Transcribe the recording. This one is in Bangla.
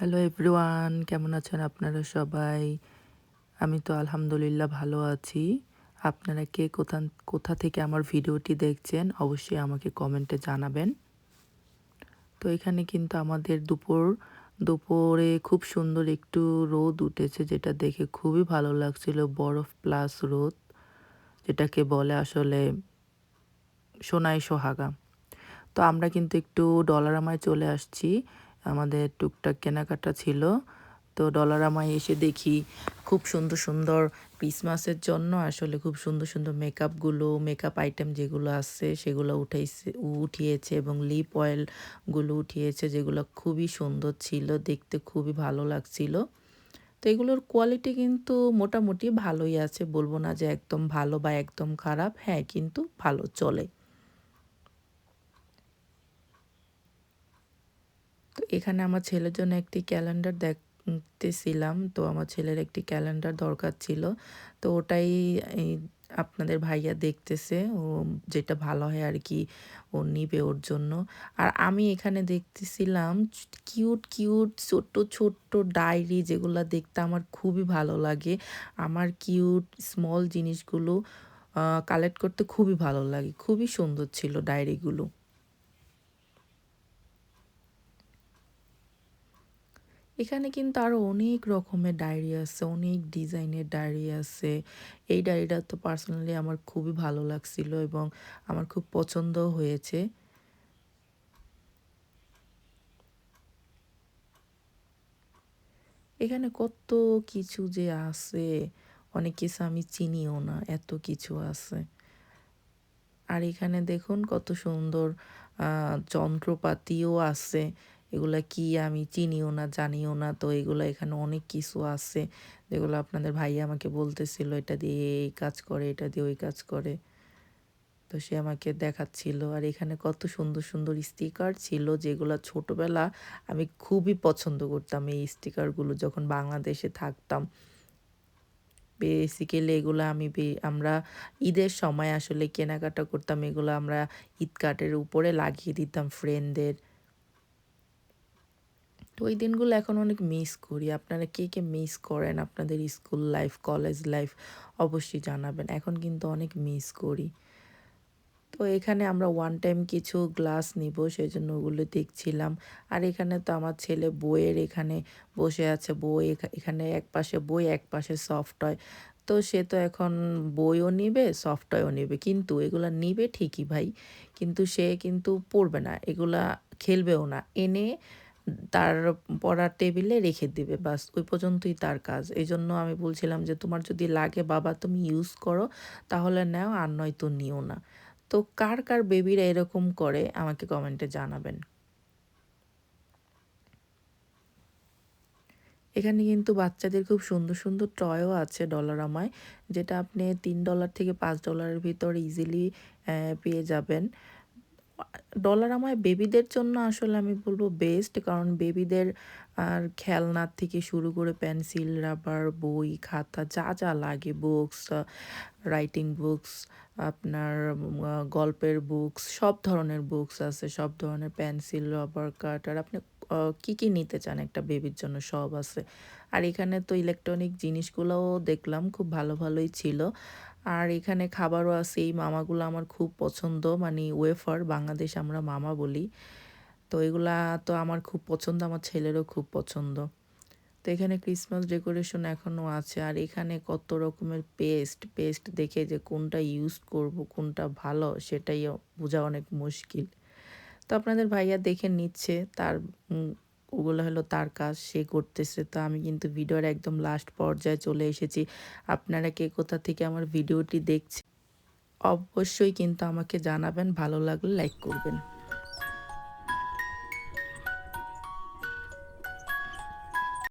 হ্যালো এভরিওয়ান, কেমন আছেন আপনারা সবাই? আমি তো আলহামদুলিল্লাহ ভালো আছি। আপনারা কে কোথা থেকে আমার ভিডিওটি দেখছেন অবশ্যই আমাকে কমেন্টে জানাবেন। তো এখানে কিন্তু আমাদের দুপুরে খুব সুন্দর একটু রোদ উঠেছে, যেটা দেখে খুবই ভালো লাগছিল। বরফ প্লাস রোদ, যেটাকে বলে আসলে সোনাই সোহাগা। তো আমরা কিন্তু একটু ডলারামায় চলে আসছি। আমাদের টুকটাক কেনাকাটা ছিল। তো ডলারামায় এসে দেখি খুব সুন্দর সুন্দর ক্রিসমাসের জন্য আসলে খুব সুন্দর সুন্দর মেকআপ আইটেম যেগুলো আছে সেগুলো উঠিয়েছে এবং লিপ অয়েলগুলো উঠিয়েছে, যেগুলো খুবই সুন্দর ছিল, দেখতে খুবই ভালো লাগছিল। তো এগুলোর কোয়ালিটি কিন্তু মোটামুটি ভালোই আছে, বলবো না যে একদম ভালো বা একদম খারাপ, হ্যাঁ কিন্তু ভালো চলে। তো এখানে আমার ছেলের জন্য একটি ক্যালেন্ডার দেখতেছিলাম। তো আমার ছেলের একটি ক্যালেন্ডার দরকার ছিল। তো ওটাই এই আপনাদের ভাইয়া দেখতেছে। ও যেটা ভালো হয় আরকি ও নিবে ওর জন্য। আর আমি এখানে দেখতেছিলাম কিউট ছোট্ট, ছোট্ট ডায়েরি, যেগুলা দেখতে আমার খুবই ভালো লাগে। আমার কিউট স্মল জিনিসগুলো কালেক্ট করতে খুবই ভালো লাগে। খুবই সুন্দর ছিল ডায়েরিগুলো। এখানে কিন্তু আরো অনেক রকমের ডায়েরি আছে, অনেক ডিজাইনের ডায়েরি আছে। এই ডায়েরিটা তো পার্সোনালি আমার খুবই ভালো লাগছিল এবং আমার খুব পছন্দও হয়েছে। এখানে কত কিছু যে আছে, অনেক কিছু আমি চিনিও না, এত কিছু আছে। আর এখানে দেখুন কত সুন্দর যন্ত্রপাতিও আছে। এগুলা কি আমি চিনিও না, জানিও না। তো এগুলা এখানে অনেক কিছু আছে, যেগুলো আপনাদের ভাইয়া আমাকে বলতেছিল এটা দিয়ে এই কাজ করে, এটা দিয়ে ওই কাজ করে। তো সে আমাকে দেখাচ্ছিল। আর এখানে কত সুন্দর সুন্দর স্টিকার ছিল, যেগুলা ছোটবেলা আমি খুবই পছন্দ করতাম এই স্টিকারগুলো যখন বাংলাদেশে থাকতাম। বেসিক্যালি এগুলা আমরা ঈদের সময় আসলে কেনাকাটা করতাম। এগুলো আমরা ঈদ কার্ডের উপরে লাগিয়ে দিতাম ফ্রেন্ডদের। তো ওই দিনগুলো এখন অনেক মিস করি। আপনারা কে মিস করেন আপনাদের স্কুল লাইফ, কলেজ লাইফ অবশ্যই জানাবেন। এখন কিন্তু অনেক মিস করি। তো এখানে আমরা ওয়ান টাইম কিছু গ্লাস নিব, সেজন্য ওগুলো দেখছিলাম। আর এখানে তো আমার ছেলে বইয়ের এখানে বসে আছে। বই এখানে একপাশে বই, একপাশে সফট টয়। তো সে তো এখন বইও নিবে, সফট টয়ও নিবে। কিন্তু এগুলা নিবে ঠিকই ভাই। কিন্তু সে কিন্তু পড়বে না। এগুলা খেলবেও না। এনে তার পড়ার টেবিলে রেখে দিবে। বাস ওই পর্যন্তই তার কাজ। এজন্য আমি বলছিলাম যে, "তোমার যদি লাগে বাবা তুমি ইউজ করো, তাহলে নেও, আর নয়তো নিও না।" তো কার বেবিরা এরকম করে আমাকে কমেন্টে জানাবেন। এখানে কিন্তু বাচ্চাদের খুব সুন্দর সুন্দর টয়ও আছে ডলারামায়, যেটা আপনি $3 থেকে $5 ভিতর ইজিলি পেয়ে যাবেন। ডলারামায় বেবিদের জন্য আসলে আমি বলব বেস্ট, কারণ বেবিদের আর খেলনার থেকে শুরু করে পেন্সিল, রাবার, বই, খাতা যা যা লাগে, বুকস, রাইটিং বুকস, আপনার গল্পের বুকস, সব ধরনের বুকস আছে, সব ধরনের পেন্সিল, রবার কাটার, আপনি কি নিতে চান একটা বেবির জন্য সব আছে। আর এখানে তো ইলেকট্রনিক জিনিসগুলোও দেখলাম খুব ভালোই ছিল। আর এখানে খাবারও আছে। এই মামাগুলো আমার খুব পছন্দ, মানে ওয়েফার, বাংলাদেশে আমরা মামা বলি। তো এগুলা তো আমার খুব পছন্দ, আমার ছেলেরও খুব পছন্দ। তো এখানে ক্রিসমাস ডেকোরেশন এখনও আছে। আর এখানে কত রকমের পেস্ট দেখে যে কোনটা ইউজ করব, কোনটা ভালো সেটাই বোঝা অনেক মুশকিল। তো আপনাদের ভাইয়া দেখে নিচ্ছে, তার ওগুলো হলো তার কাজ, সে করতেছে। তো আমি কিন্তু ভিডিওর একদম লাস্ট পর্যায়ে চলে এসেছি। আপনারা কে কোথা থেকে আমার ভিডিওটি দেখছেন অবশ্যই কিন্তু আমাকে জানাবেন, ভালো লাগলে লাইক করবেন।